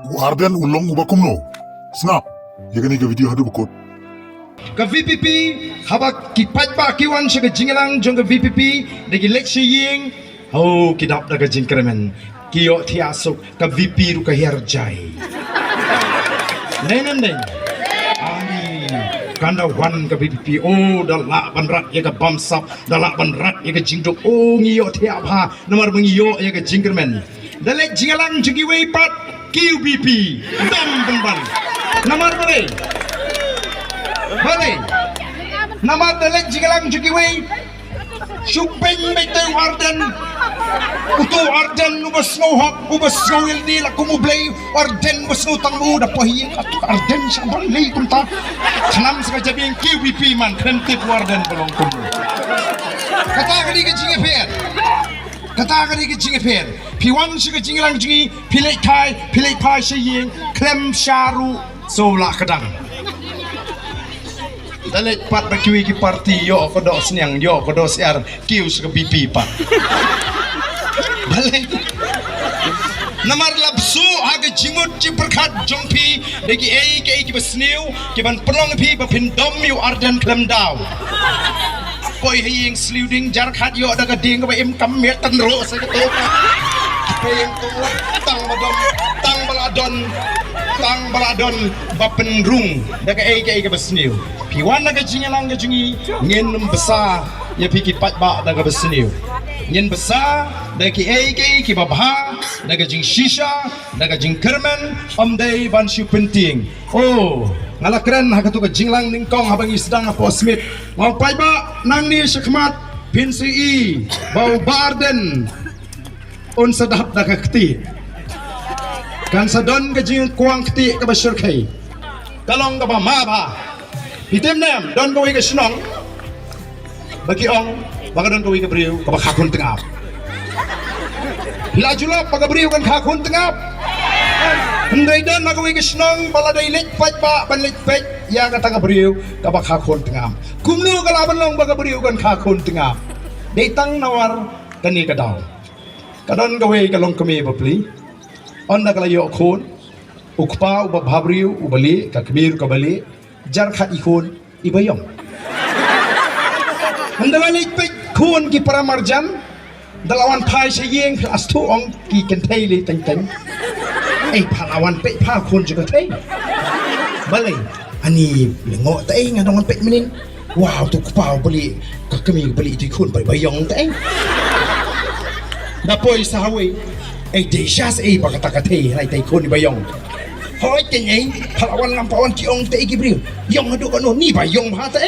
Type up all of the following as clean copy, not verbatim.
Warden ulong ubakum no. Snap. Ya gani ke video hadu bukut. Ke VPP habak kipat pa kiwan siya ke jingalang jong ke VPP dagi leksi ying oh kidap daga jingkremen kiyo tiasuk ke VP ru ke herjai nenen amin kanda wan ke VPP oh dalak banrat ya ke bamsap dalak banrat ya ke jingduk oh ngiyo tiap ha nomor mengiyo ya ke jingkremen dalek jingalang jugi weipat QBP dam benban nomor beri Bale, nama dalek jingalang jukiwe, supeng bete warden, utu warden ubas ngohak, ubas ngawil di laku mublay, warden ubas ngutang mu dapahiin katuk warden sabang lay kunta, kanam sengaja biang QBP man, krentip warden belong kumu. Kata kali ke jingeper, kata kali ke jingeper, piwan si ke jingalang jungi, pilih thai seying, klem syaru, solah kedang. Dalit pat bakiwi ki parti yo kodo senyang yo kodo siar kius ke pipi pak balik namar labsu aga jimut ci perkat jongpi degi ke ki besniu ki ban pelong pi bapin dom yu ardan klem daw poi hiying sluding jar khat yo daga ding ba im kam met tan ro sa to payeng to tang baladon bapen rung daga ke besniu piwan naga jingalang ga jungi ngin besar ya piki pat ba daga besniu ngin besar dagi ki babha daga jing shisha daga jing kermen omdai ban shu penting oh ngalakren ha katu ga jinglang ningkong habang isdang apo smith mau pai ba nang ni shakmat pin si bau barden on sadap daga kti kan sadon ga jing kuang kti ka basyur kai kalong ga ba ma ba hitim nem don gawi ke senong bagi ong baka don gawi ke beriu ke bakakun tengap hila julap baka beriu kan kakun tengap hendai don gawi ke senong bala dai lik pat ba ban lik pet ya kata ke beriu ke bakakun tengap kumnu kala banlong baka beriu kan kakun tengap datang nawar kani kadau kadon gawi ke long kami bapli onda kala yo khon ukpa uba bhabriu ubali ka kemir ka bali jar khat ikon ibayong andalani pe kun ki paramarjan dalawan phai seyeng kelas tu ong ki kentai le teng teng phalawan pe pha kun juga thai balai ani lengo tai ngadong pe menin wow tu kupau beli ka kemi beli tu kun bayong tai dapoi sahawi desas pakata thai hai tai kun ibayong hoi ting palawan lampawan ki ong te gibril yong hadu kanu ni ba yong ha te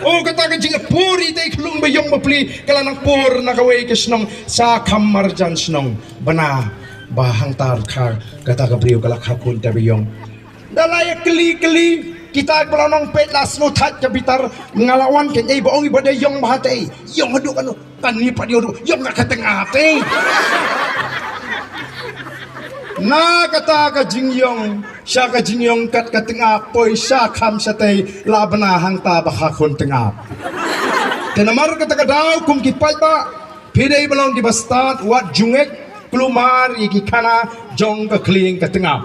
oh kata ka jinga puri te klung ba yong bapli kala nang pur nakaway ke snong sa kamarjan snong bana bahang tar kha kata ka brio kala kha kun te yong dalaya keli kita belanong pet las no tat ka bitar ngalawan ke ba ong ibade yong ba te yong hadu kanu kan ni pa dio yong ka tengah te na kata ka jingyong siya ka jingyong kat ka tengah poi siya kam sa tay labana hang ta baka kon tengah tenamar kata ka daw kum kipat ba pidey balong di bastat wat jungek klumar iki kana jong ka kling ka tengah